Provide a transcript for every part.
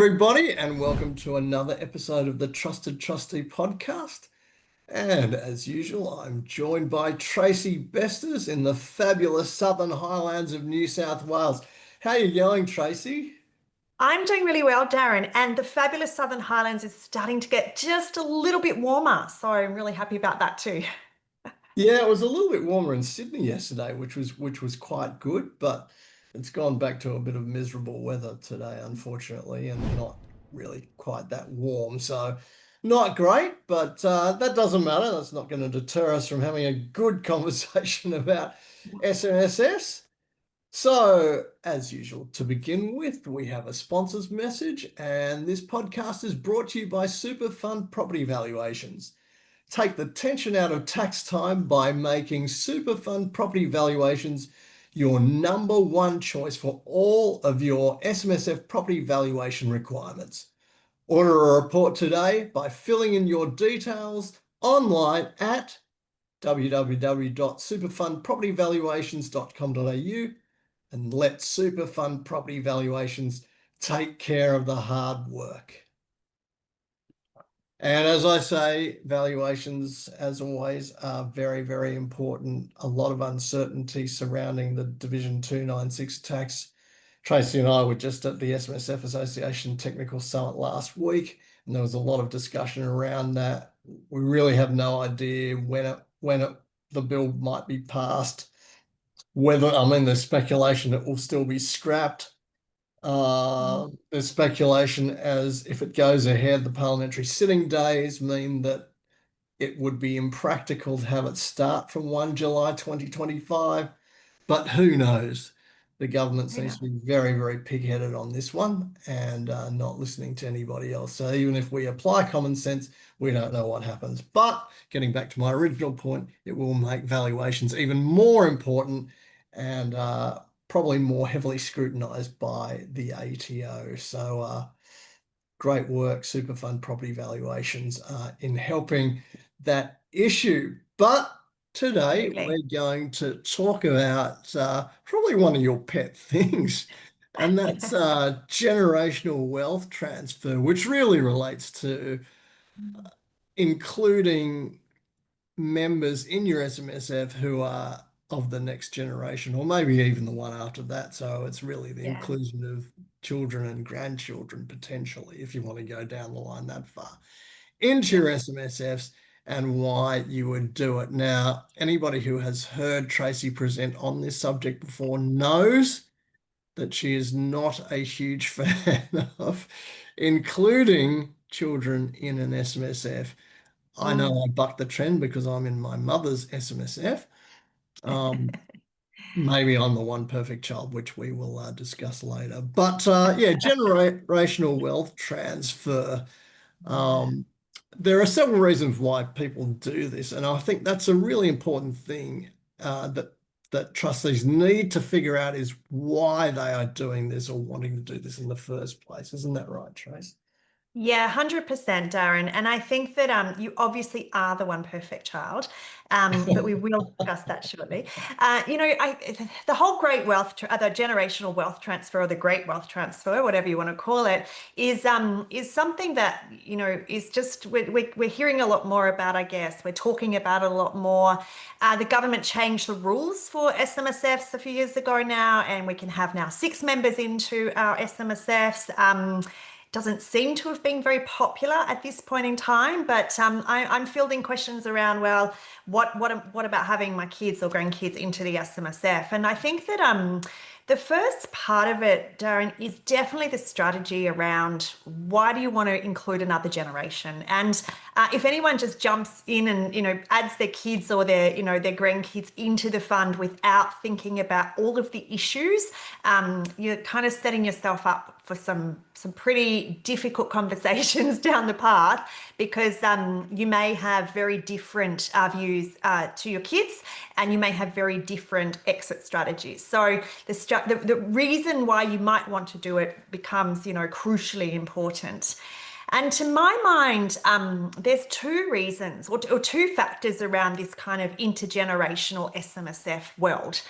everybody, and welcome to another episode of the Trusted Trustee podcast. And as usual, I'm joined by Tracey Besters in the fabulous Southern Highlands of New South Wales. How are you going, Tracey? I'm doing really well, Darin, and the fabulous Southern Highlands is starting to get just a little bit warmer. So I'm really happy about that too. Yeah, it was a little bit warmer in Sydney yesterday, which was quite good, but it's gone back to a bit of miserable weather today, unfortunately, and not really quite that warm. So not great, but that doesn't matter. That's not going to deter us from having a good conversation about SMSS. So, as usual, to begin with, we have a sponsor's message, and this podcast is brought to you by Super Fund Property Valuations. Take the tension out of tax time by making super fund property valuations your number one choice for all of your SMSF property valuation requirements. Order a report today by filling in your details online at www.superfundpropertyvaluations.com.au and let Super Fund Property Valuations take care of the hard work. And as I say, valuations, as always, are very, very important. A lot of uncertainty surrounding the Division 296 tax. Tracey and I were just at the SMSF Association Technical Summit last week, and there was a lot of discussion around that. We really have no idea the bill might be passed. There's speculation it will still be scrapped. There's speculation as if it goes ahead, the parliamentary sitting days mean that it would be impractical to have it start from 1 July 2025, but who knows? The government seems to be very, very pig-headed on this one and not listening to anybody else. So even if we apply common sense, we don't know what happens. But getting back to my original point, it will make valuations even more important and probably more heavily scrutinised by the ATO. So great work, Superfund Property Valuations, in helping that issue. But today Absolutely. we're going to talk about probably one of your pet things, and that's generational wealth transfer, which really relates to including members in your SMSF who are of the next generation, or maybe even the one after that. So it's really the Yeah. inclusion of children and grandchildren potentially, if you want to go down the line that far, into Yeah. your SMSFs and why you would do it. Now, anybody who has heard Tracey present on this subject before knows that she is not a huge fan of including children in an SMSF. I know Mm. I bucked the trend because I'm in my mother's SMSF. Um, Maybe I'm the one perfect child, which we will discuss later. But yeah, generational wealth transfer. Yeah. Um, there are several reasons why people do this, and I think that's a really important thing that trustees need to figure out is why they are doing this or wanting to do this in the first place. Isn't that right, Trace? Yeah, 100%, Darren. And I think that you obviously are the one perfect child, but we will discuss that shortly. The whole the generational wealth transfer or the great wealth transfer, whatever you want to call it, is something that, is just, we're hearing a lot more about, I guess. We're talking about it a lot more. The government changed the rules for SMSFs a few years ago now, and we can have now 6 members into our SMSFs. Doesn't seem to have been very popular at this point in time, but I'm fielding questions around, well, what about having my kids or grandkids into the SMSF? And I think that the first part of it, Darren, is definitely the strategy around why do you want to include another generation? And if anyone just jumps in and adds their kids or their grandkids into the fund without thinking about all of the issues, you're kind of setting yourself up for some pretty difficult conversations down the path, because you may have very different views to your kids, and you may have very different exit strategies. So the reason why you might want to do it becomes crucially important. And to my mind, there's 2 reasons or 2 factors around this kind of intergenerational SMSF world.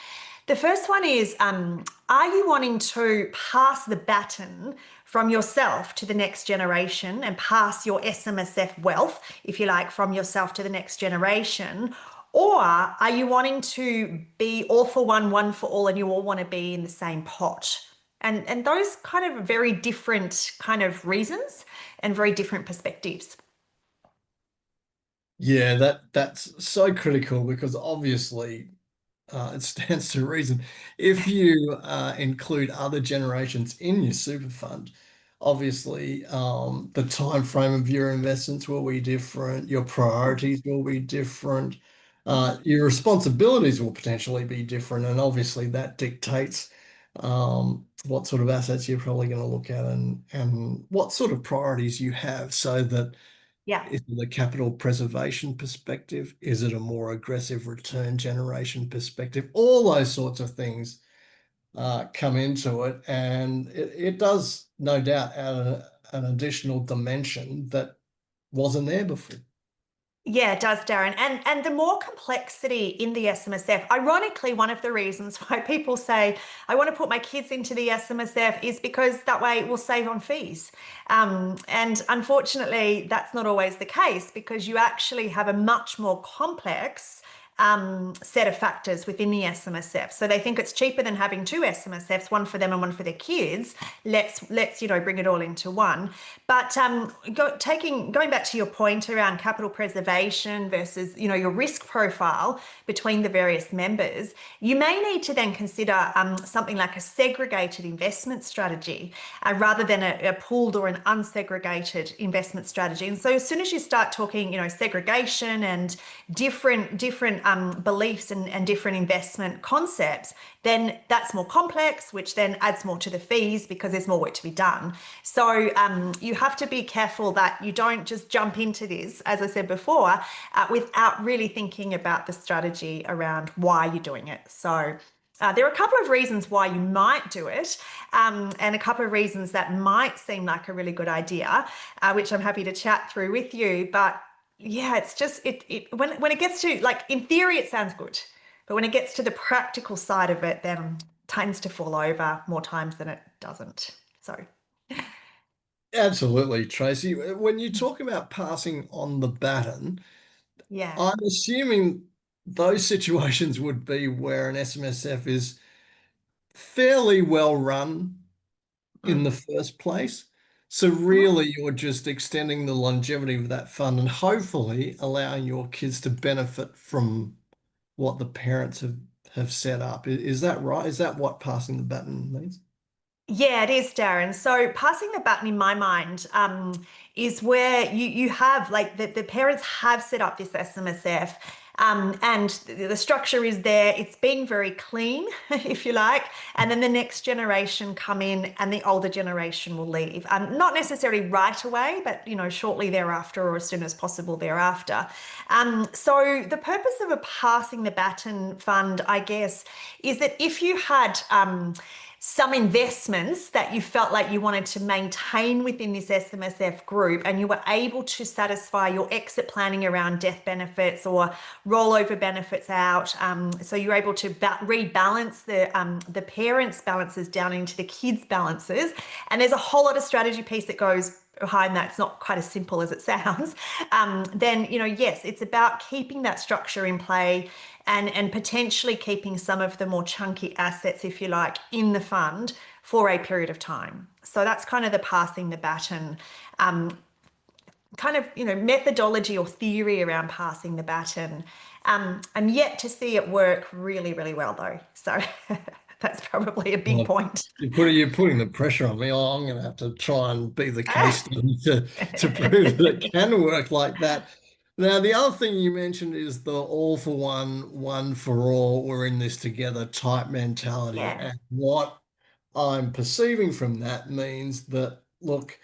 The first one is, are you wanting to pass the baton from yourself to the next generation and pass your SMSF wealth, if you like, from yourself to the next generation? Or are you wanting to be all for one for all, and you all want to be in the same pot? And those kind of very different kind of reasons and very different perspectives. Yeah, that's so critical because obviously it stands to reason. If you include other generations in your super fund, obviously the time frame of your investments will be different, your priorities will be different, your responsibilities will potentially be different, and obviously that dictates what sort of assets you're probably going to look at and what sort of priorities you have so that Yeah. is it a capital preservation perspective? Is it a more aggressive return generation perspective? All those sorts of things come into it, and it does no doubt add an additional dimension that wasn't there before. Yeah, it does, Darin. And the more complexity in the SMSF, ironically, one of the reasons why people say, I want to put my kids into the SMSF is because that way it will save on fees. And unfortunately, that's not always the case because you actually have a much more complex set of factors within the SMSF. So they think it's cheaper than having two SMSFs, one for them and one for their kids. Let's bring it all into one. But going back to your point around capital preservation versus your risk profile between the various members, you may need to then consider something like a segregated investment strategy rather than a pooled or an unsegregated investment strategy. And so as soon as you start talking, segregation and different beliefs and different investment concepts, then that's more complex, which then adds more to the fees because there's more work to be done. So you have to be careful that you don't just jump into this, as I said before, without really thinking about the strategy around why you're doing it. So there are a couple of reasons why you might do it, and a couple of reasons that might seem like a really good idea, which I'm happy to chat through with you. But yeah, it's just when it gets to, like, in theory, it sounds good, but when it gets to the practical side of it, then it tends to fall over more times than it doesn't. So Absolutely, Tracy. When you talk about passing on the baton, yeah. I'm assuming those situations would be where an SMSF is fairly well run in the Mm. first place. So Mhm. really, you're just extending the longevity of that fund and hopefully allowing your kids to benefit from what the parents have set up. Is that right? Is that what passing the baton means? Yeah, it is, Darin. So passing the baton in my mind is where you have, like, the parents have set up this SMSF, and the structure is there. It's been very clean, if you like, and then the next generation come in and the older generation will leave. Not necessarily right away, but shortly thereafter or as soon as possible thereafter. So the purpose of a passing the baton fund, I guess, is that if you had some investments that you felt like you wanted to maintain within this SMSF group, and you were able to satisfy your exit planning around death benefits or rollover benefits out. So you're able to rebalance the parents' balances down into the kids' balances. And there's a whole lot of strategy piece that goes behind that. It's not quite as simple as it sounds. Then, yes, it's about keeping that structure in play and potentially keeping some of the more chunky assets, if you like, in the fund for a period of time. So that's kind of the passing the baton kind of methodology or theory around passing the baton. I'm yet to see it work really, really well though. So that's probably a big Well, point. you're putting the pressure on me. Oh, I'm going to have to try and be the case study to prove that it can work like that. Now, the other thing you mentioned is the all for one for all, we're in this together type mentality. Yeah. And what I'm perceiving from that means that, look,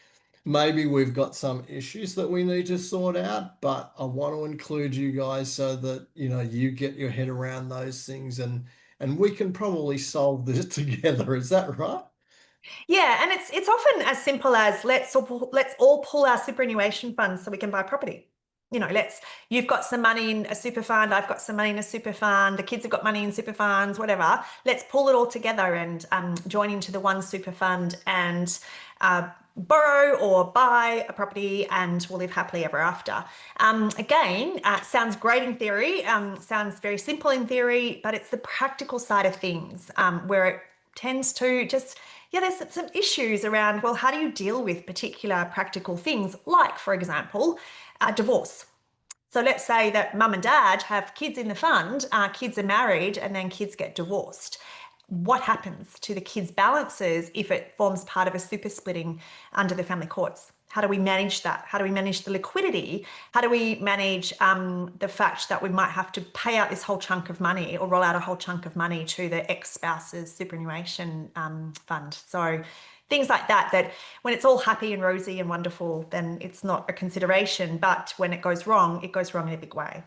maybe we've got some issues that we need to sort out, but I want to include you guys so that, you get your head around those things and we can probably solve this together. Is that right? Yeah, and it's often as simple as let's all pull our superannuation funds so we can buy property. you've got some money in a super fund, I've got some money in a super fund, the kids have got money in super funds, whatever. Let's pull it all together and join into the one super fund and borrow or buy a property, and we'll live happily ever after. Again, sounds great in theory, sounds very simple in theory, but it's the practical side of things where it tends to just, there's some issues around, well, how do you deal with particular practical things, like, for example, divorce. So let's say that mum and dad have kids in the fund, kids are married, and then kids get divorced. What happens to the kids' balances if it forms part of a super splitting under the family courts? How do we manage that? How do we manage the liquidity? How do we manage the fact that we might have to pay out this whole chunk of money or roll out a whole chunk of money to the ex-spouse's superannuation fund? So things like that, that when it's all happy and rosy and wonderful, then it's not a consideration. But when it goes wrong in a big way.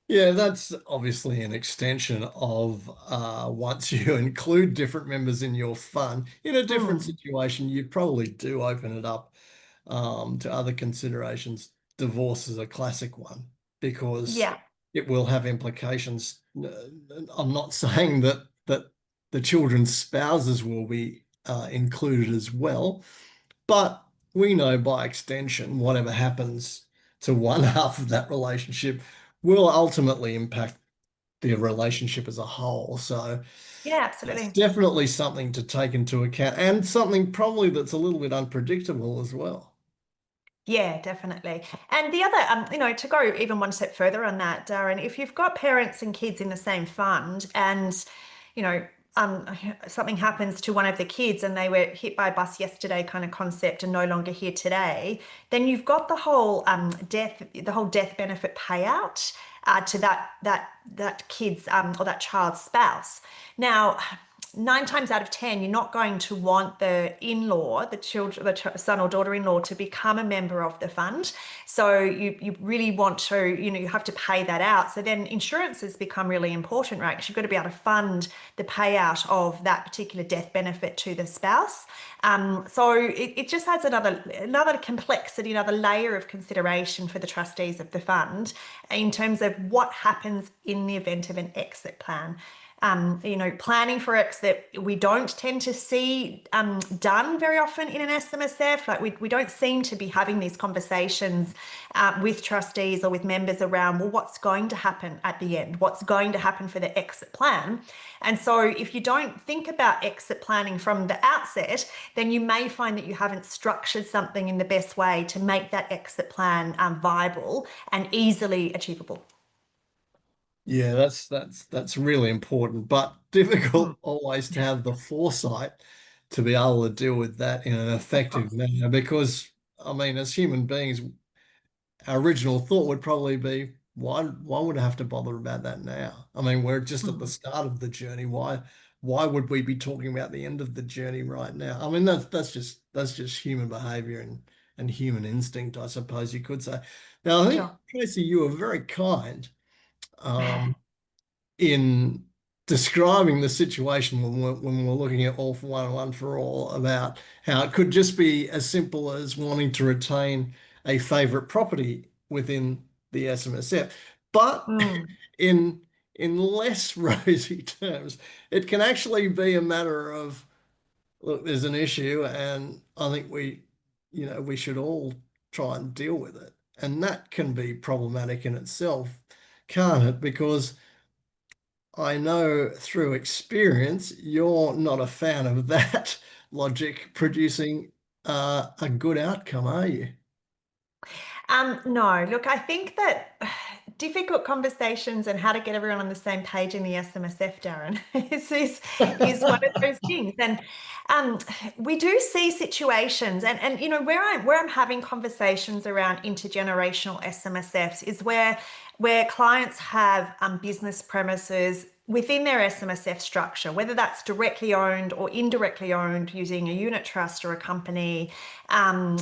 Yeah, that's obviously an extension of once you include different members in your fund in a different Mm. situation, you probably do open it up to other considerations. Divorce is a classic one because Yeah. it will have implications. I'm not saying that the children's spouses will be included as well, but we know by extension, whatever happens to one half of that relationship will ultimately impact the relationship as a whole. So Yeah, it's absolutely. definitely something to take into account, and something probably that's a little bit unpredictable as well. Yeah, definitely. And the other, to go even one step further on that, Darren, if you've got parents and kids in the same fund and, you know, something happens to one of the kids and they were hit by a bus yesterday kind of concept and no longer here today, then you've got the whole death benefit payout to that kid's or that child's spouse. Now, 9 times out of 10, you're not going to want the in-law, the son or daughter-in-law, to become a member of the fund. So you really want to, you have to pay that out. So then insurances become really important, right? Because you've got to be able to fund the payout of that particular death benefit to the spouse. So it just adds another complexity, another layer of consideration for the trustees of the fund in terms of what happens in the event of an exit plan. Planning for exit, we don't tend to see done very often in an SMSF. Like we don't seem to be having these conversations with trustees or with members around, well, what's going to happen at the end? What's going to happen for the exit plan? And so if you don't think about exit planning from the outset, then you may find that you haven't structured something in the best way to make that exit plan viable and easily achievable. Yeah, that's really important, but Mm, difficult always to have the foresight to be able to deal with that in an of effective course. manner. Because I mean, as human beings, our original thought would probably be, why would I have to bother about that now? I mean, we're just at the Mm, start of the journey. Why would we be talking about the end of the journey right now? I mean, that's just human behavior and human instinct, I suppose you could say. Now, I think, sure. Tracy, you were very kind. Um, in describing the situation when we're looking at all for one and one for all about how it could just be as simple as wanting to retain a favorite property within the SMSF. But Mm, in in less rosy terms, it can actually be a matter of, look, there's an issue, and I think we should all try and deal with it. And that can be problematic in itself, can't it? Because I know through experience you're not a fan of that logic producing a good outcome, are you? no, look, I think that difficult conversations and how to get everyone on the same page in the SMSF, Darren, is one of those things. And um, we do see situations, and where I'm having conversations around intergenerational SMSFs is where where clients have business premises within their SMSF structure, whether that's directly owned or indirectly owned using a unit trust or a company. And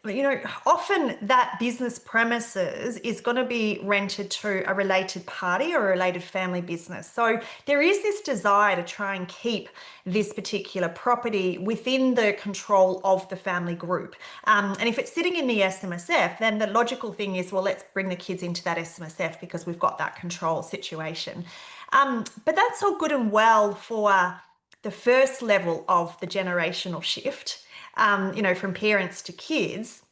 you know, often that business premises is going to be rented to a related party or a related family business. So there is this desire to try and keep this particular property within the control of the family group. And if it's sitting in the SMSF, then the logical thing is, well, let's bring the kids into that SMSF because we've got that control situation. But that's all good and well for the first level of the generational shift, you know, from parents to kids.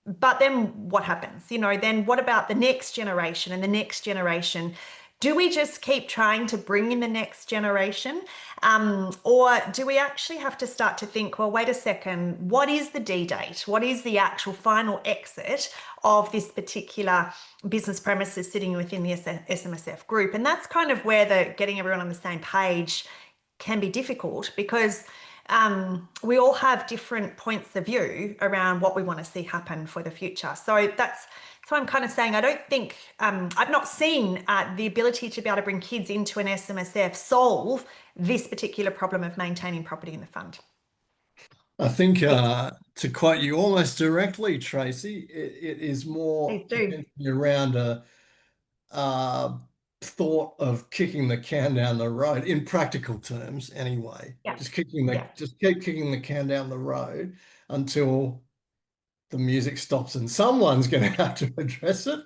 But then what happens? You know, then what about the next generation and the next generation? Do we just keep trying to bring in the next generation? Or do we actually have to start to think, well, wait a second, what is the D date? What is the actual final exit of this particular business premises sitting within the SMSF group? And that's kind of where the getting everyone on the same page can be difficult, because we all have different points of view around what we want to see happen for the future. So that's I'm kind of saying I don't think I've not seen the ability to be able to bring kids into an SMSF solve this particular problem of maintaining property in the fund. I think to quote you almost directly, Tracy, it is more Please do. potentially around a thought of kicking the can down the road in practical terms anyway. Yeah. Yeah. Just keep kicking the can down the road until the music stops and someone's going to have to address it,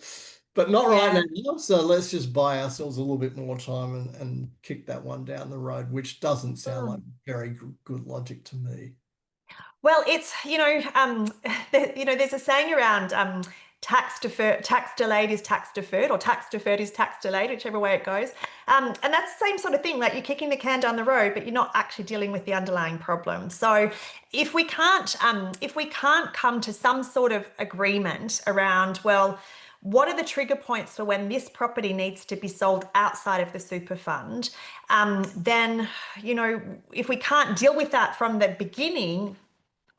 but not right Yeah. now. So let's just buy ourselves a little bit more time and kick that one down the road, which doesn't sound like very good logic to me. Well, it's, you know, there's a saying around tax delayed is tax deferred, or tax deferred is tax delayed, whichever way it goes. And that's the same sort of thing, like you're kicking the can down the road, but you're not actually dealing with the underlying problem. So if we can't come to some sort of agreement around, well, what are the trigger points for when this property needs to be sold outside of the super fund? Then, you know, if we can't deal with that from the beginning,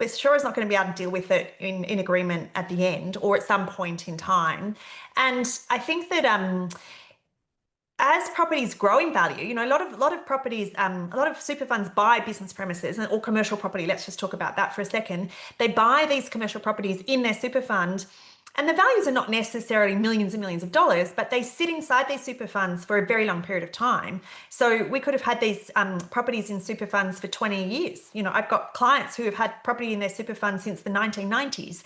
we're sure is not going to be able to deal with it in agreement at the end or at some point in time. And I think that as properties grow in value, you know, a lot of properties, a lot of super funds buy business premises or commercial property. Let's just talk about that for a second. They buy these commercial properties in their super fund, and the values are not necessarily millions and millions of dollars, but they sit inside these super funds for a very long period of time. So we could have had these properties in super funds for 20 years. You know, I've got clients who have had property in their super fund since the 1990s.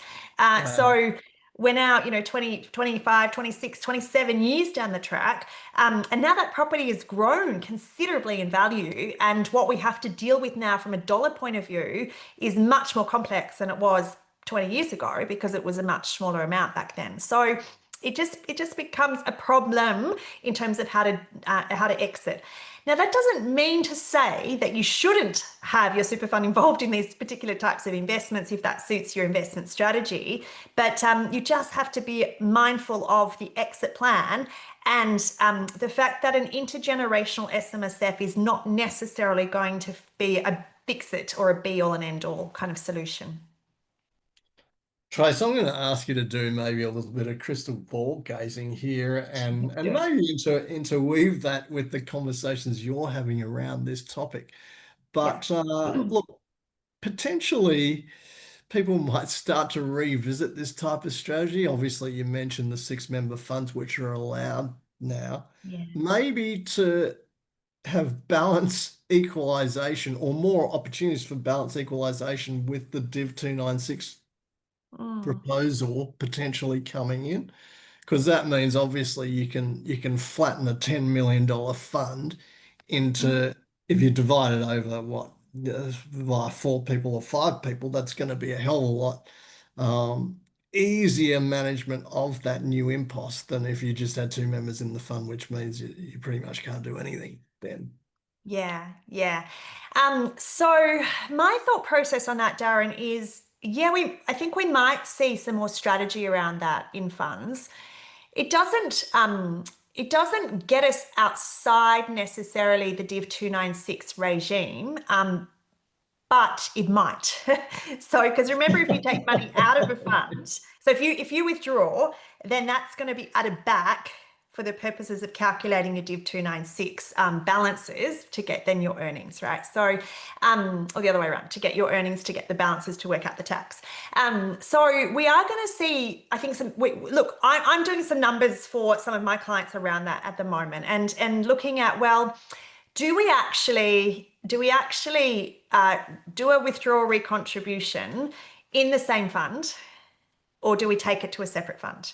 So we're now, you know, 20, 25, 26, 27 years down the track. And now that property has grown considerably in value. And what we have to deal with now from a dollar point of view is much more complex than it was 20 years ago, because it was a much smaller amount back then. So it just becomes a problem in terms of how to exit. Now, that doesn't mean to say that you shouldn't have your super fund involved in these particular types of investments if that suits your investment strategy, but you just have to be mindful of the exit plan and the fact that an intergenerational SMSF is not necessarily going to be a fix it or a be all and end all kind of solution. Trace, I'm going to ask you to do maybe a little bit of crystal ball gazing here and Do it. maybe interweave that with the conversations you're having around this topic. Yeah. But look, potentially people might start to revisit this type of strategy. Obviously, you mentioned the six-member funds, which are allowed now. Yeah. Maybe to have balance equalization or more opportunities for balance equalization with the Div 296 Mm. proposal potentially coming in, because that means obviously you can flatten a $10 million fund Mm. into, if you divide it over what, by four people or five people, that's going to be a hell of a lot easier management of that new impost than if you just had two members in the fund, which means you pretty much can't do anything then. Yeah, yeah. So my thought process on that, Darin, is yeah, I think we might see some more strategy around that in funds. It doesn't get us outside necessarily the Div 296 regime, but it might. So, because remember, if you take money out of a fund, So if you withdraw, then that's going to be added back for the purposes of calculating your Div 296 balances to get then your earnings, right? So, or the other way around, to get your earnings, to get the balances to work out the tax. So we are going to see, I think, look, I'm doing some numbers for some of my clients around that at the moment, and looking at, well, do we actually do a withdrawal recontribution in the same fund, or do we take it to a separate fund?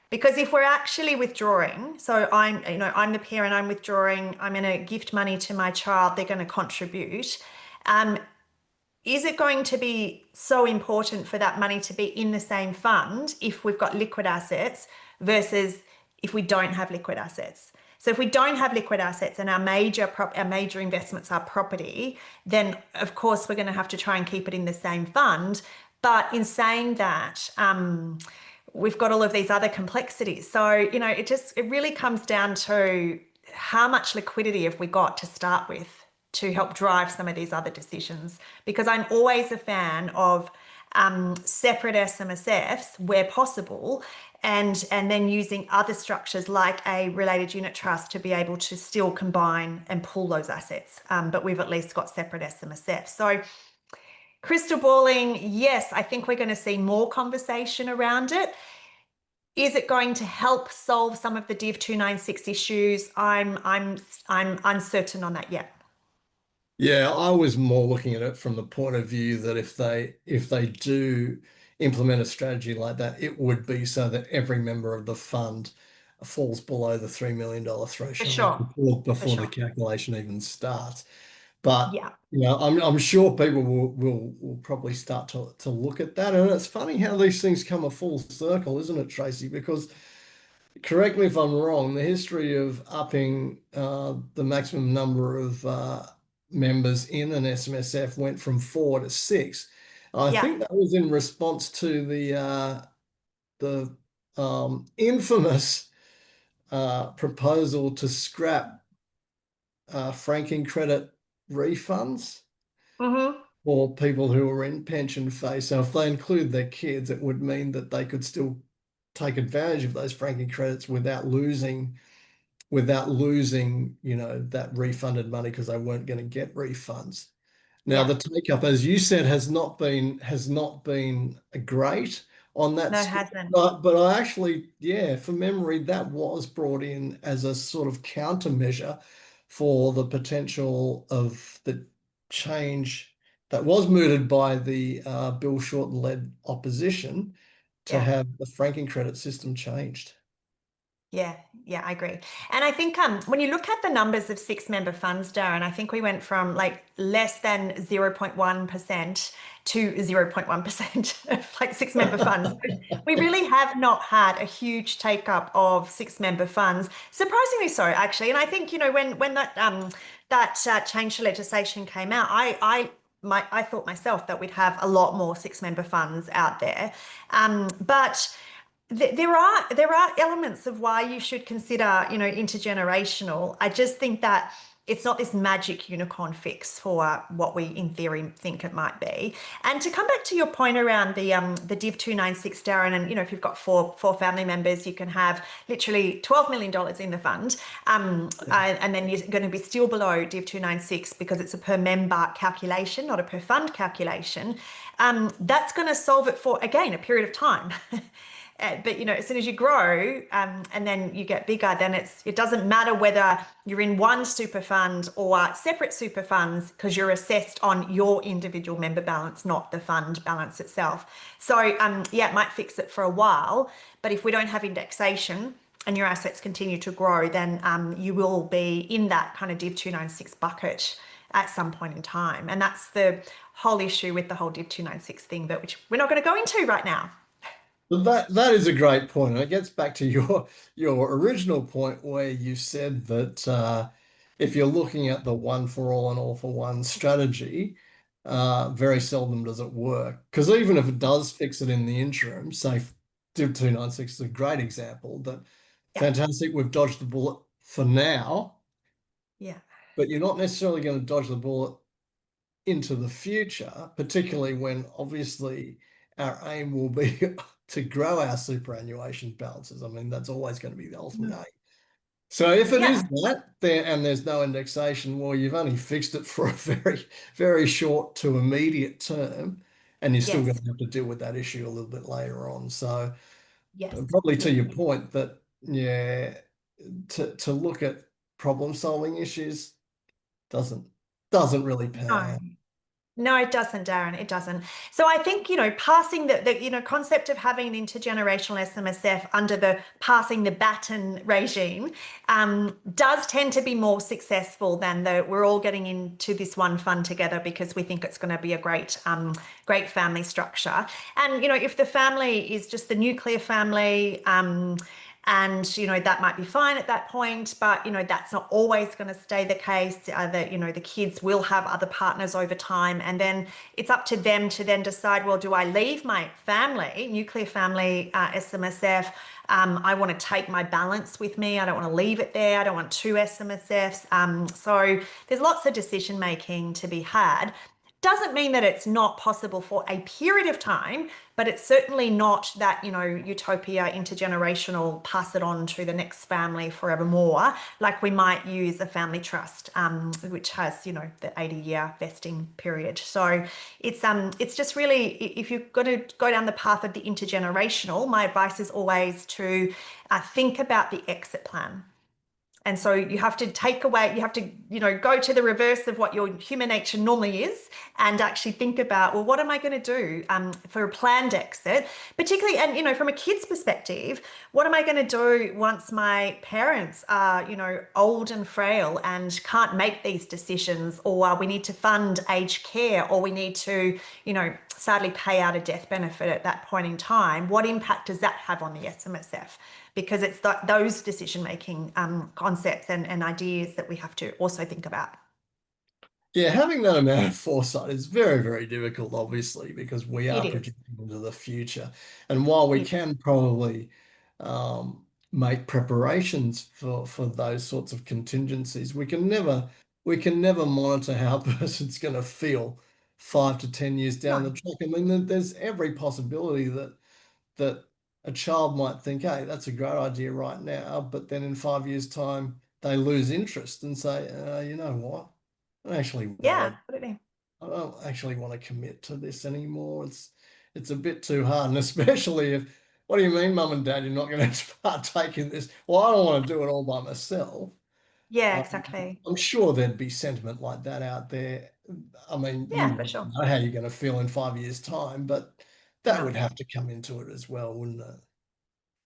Because if we're actually withdrawing, so I'm the parent, I'm withdrawing, I'm going to gift money to my child, they're going to contribute. Is it going to be so important for that money to be in the same fund if we've got liquid assets versus if we don't have liquid assets? So if we don't have liquid assets and our major investments are property, then of course we're going to have to try and keep it in the same fund. But in saying that, we've got all of these other complexities. So, it really comes down to how much liquidity have we got to start with to help drive some of these other decisions. Because I'm always a fan of separate SMSFs where possible, and then using other structures like a related unit trust to be able to still combine and pool those assets. But we've at least got separate SMSFs. So crystal balling, yes, I think we're going to see more conversation around it. Is it going to help solve some of the Div 296 issues? I'm uncertain on that yet. Yeah, I was more looking at it from the point of view that if they do implement a strategy like that, it would be so that every member of the fund falls below the $3 million For threshold sure. For before the sure. calculation even starts. But Yeah. I'm sure people will probably start to look at that. And it's funny how these things come a full circle, isn't it, Tracey? Because correct me if I'm wrong, the history of upping the maximum number of members in an SMSF went from 4 to 6. I Yeah. think that was in response to the infamous proposal to scrap franking credit refunds Mm-hmm. for people who are in pension phase. So if they include their kids, it would mean that they could still take advantage of those franking credits without losing, that refunded money because they weren't going to get refunds. Now, Yeah. the take up, as you said, has not been great on that No, it score. hasn't. But I actually, yeah, from memory, that was brought in as a sort of countermeasure for the potential of the change that was mooted by the Bill Shorten-led opposition to Yeah. have the franking credit system changed. Yeah, yeah, I agree. And I think when you look at the numbers of six-member funds, Darin, I think we went from like less than 0.1% to 0.1% of like six-member funds. So we really have not had a huge take-up of six-member funds. Surprisingly so, actually. And I think, when that change to legislation came out, I thought myself that we'd have a lot more six-member funds out there. But there are elements of why you should consider, intergenerational. I just think that it's not this magic unicorn fix for what we in theory think it might be. And to come back to your point around the Div 296, Darin, and if you've got four family members, you can have literally $12 million in the fund, and then you're going to be still below Div 296 because it's a per member calculation, not a per fund calculation. That's going to solve it for, again, a period of time. But as soon as you grow and then you get bigger, then it doesn't matter whether you're in one super fund or separate super funds, because you're assessed on your individual member balance, not the fund balance itself. So yeah, it might fix it for a while, but if we don't have indexation and your assets continue to grow, then you will be in that kind of Div 296 bucket at some point in time. And that's the whole issue with the whole Div 296 thing, but which we're not going to go into right now. But that is a great point, and it gets back to your original point where you said that if you're looking at the one for all and all for one strategy, very seldom does it work. Because even if it does fix it in the interim, say Div 296 is a great example, that Yeah. fantastic, we've dodged the bullet for now, Yeah. but you're not necessarily going to dodge the bullet into the future, particularly when obviously our aim will be to grow our superannuation balances. I mean, that's always going to be the ultimate Mhm. aim. So if it is Yeah. that there and there's no indexation, well, you've only fixed it for a very, very short to immediate term, and you're still going Yes. to have to deal with that issue a little bit later on. So Yes. probably to Yeah. your point that yeah, to look at problem solving issues doesn't doesn't really pan No. out. No, it doesn't, Darin. It doesn't. So I think, passing the concept of having an intergenerational SMSF under the passing the baton regime does tend to be more successful than the we're all getting into this one fund together because we think it's going to be a great family structure. And, if the family is just the nuclear family, and that might be fine at that point, but that's not always going to stay the case. The kids will have other partners over time, and then it's up to them to then decide, well, do I leave my family, nuclear family, SMSF? I want to take my balance with me. I don't want to leave it there. I don't want two SMSFs. So there's lots of decision making to be had. Doesn't mean that it's not possible for a period of time, but it's certainly not that, utopia, intergenerational, pass it on to the next family forevermore, like we might use a family trust, which has, the 80-year vesting period. So it's just really, if you're going to go down the path of the intergenerational, my advice is always to think about the exit plan. And so you have to take away, you have to, go to the reverse of what your human nature normally is and actually think about, well, what am I going to do for a planned exit? Particularly, and, from a kid's perspective, what am I going to do once my parents are, old and frail and can't make these decisions, or we need to fund aged care, or we need to, sadly pay out a death benefit at that point in time? What impact does that have on the SMSF? Because it's those decision-making concepts and ideas that we have to also think about. Yeah, having that amount of foresight is very, very difficult, obviously, because we It are is. projecting into the future. And while we It, can probably make preparations for those sorts of contingencies, we can never monitor how a person's going to feel 5 to 10 years down the no. track. I mean, there's every possibility that a child might think, hey, that's a great idea right now, but then in 5 years' time, they lose interest and say, you know what? I don't actually Yeah, want absolutely. to, I don't actually want to commit to this anymore. It's a bit too hard. And especially if, what do you mean, mum and dad, you're not going to partake in this? Well, I don't want to do it all by myself. Yeah, Um, exactly. I'm sure there'd be sentiment like that out there. I mean, you Yeah, for wouldn't sure. know how you're going to feel in 5 years' time, but that No. would have to come into it as well, wouldn't it?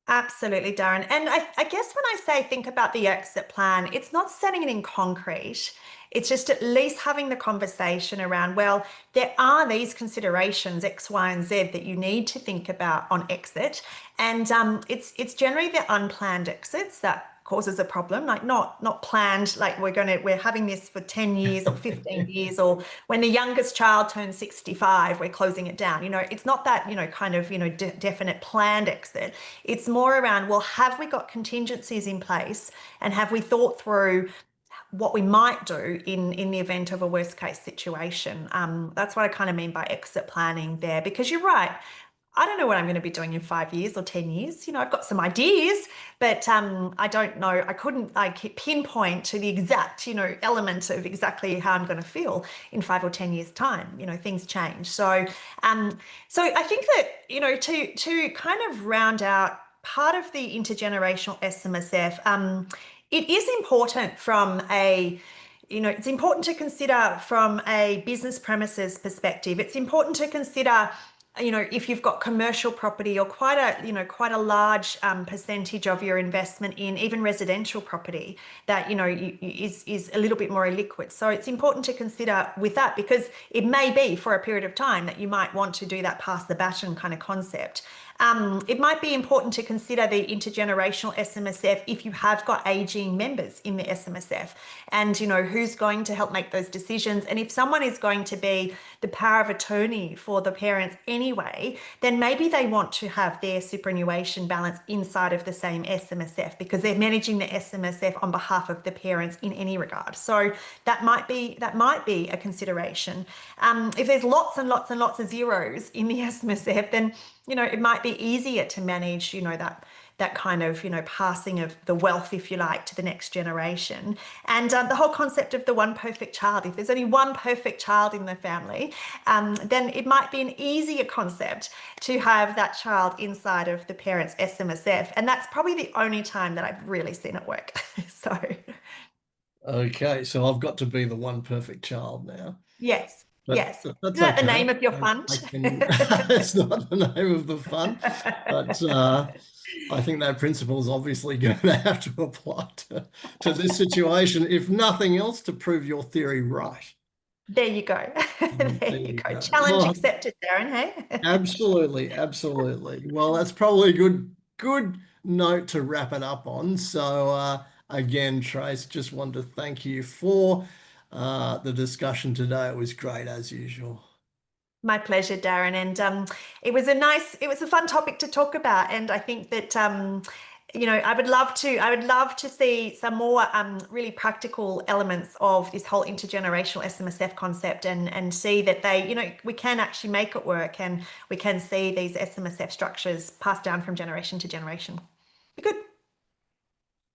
Absolutely, Darren. And I guess when I say think about the exit plan, it's not setting it in concrete. It's just at least having the conversation around, well, there are these considerations, X, Y, and Z, that you need to think about on exit. And it's generally the unplanned exits that causes a problem, like not planned, like we're having this for 10 years or 15 years, or when the youngest child turns 65, we're closing it down. It's not that, kind of, definite planned exit. It's more around, well, have we got contingencies in place, and have we thought through what we might do in the event of a worst case situation? That's what I kind of mean by exit planning there, because you're right. I don't know what I'm going to be doing in 5 years or 10 years. I've got some ideas, but I don't know. I couldn't like pinpoint to the exact, element of exactly how I'm going to feel in 5 or 10 years' time. Things change. So I think that, to kind of round out part of the intergenerational SMSF, it is important from it's important to consider from a business premises perspective. It's important to consider, if you've got commercial property or quite a large percentage of your investment in even residential property that, is a little bit more illiquid. So it's important to consider with that, because it may be for a period of time that you might want to do that pass the baton kind of concept. It might be important to consider the intergenerational SMSF if you have got aging members in the SMSF, and who's going to help make those decisions. And if someone is going to be the power of attorney for the parents anyway, then maybe they want to have their superannuation balance inside of the same SMSF because they're managing the SMSF on behalf of the parents in any regard. So that might be a consideration. If there's lots and lots and lots of zeros in the SMSF, then it might be easier to manage, that kind of, passing of the wealth, if you like, to the next generation. And the whole concept of the one perfect child, if there's only one perfect child in the family, then it might be an easier concept to have that child inside of the parent's SMSF. And that's probably the only time that I've really seen it work. So, Okay, so I've got to be the one perfect child now. yes, But yes. that's Is that the okay. name of your I fund? can, it's not the name of the fund, but I think that principle is obviously going to have to apply to this situation, if nothing else, to prove your theory right. There you go. There There you you go. go. Challenge Well, accepted, Darin, hey? absolutely, absolutely. Well, that's probably a good note to wrap it up on. So again, Trace, just wanted to thank you for the discussion today. It was great as usual. My pleasure, Darin. And it was a fun topic to talk about. And I think that I would love to see some more really practical elements of this whole intergenerational SMSF concept and see that we can actually make it work and we can see these SMSF structures passed down from generation to generation. Be good.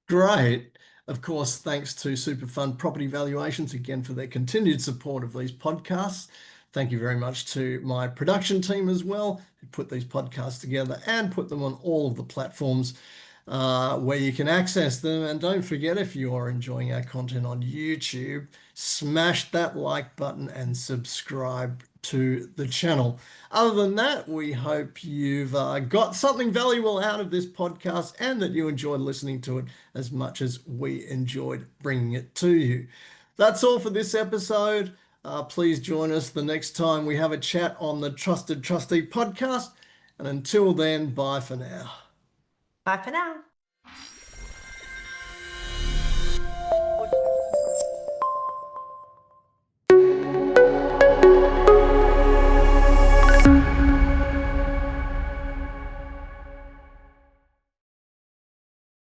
Great. Of course, thanks to Superfund Property Valuations again for their continued support of these podcasts. Thank you very much to my production team as well, who put these podcasts together and put them on all of the platforms where you can access them. And don't forget, if you are enjoying our content on YouTube, smash that like button and subscribe to the channel. Other than that, we hope you've got something valuable out of this podcast and that you enjoyed listening to it as much as we enjoyed bringing it to you. That's all for this episode. Please join us the next time we have a chat on the Trusted Trustee podcast. And until then, bye for now. Bye for now.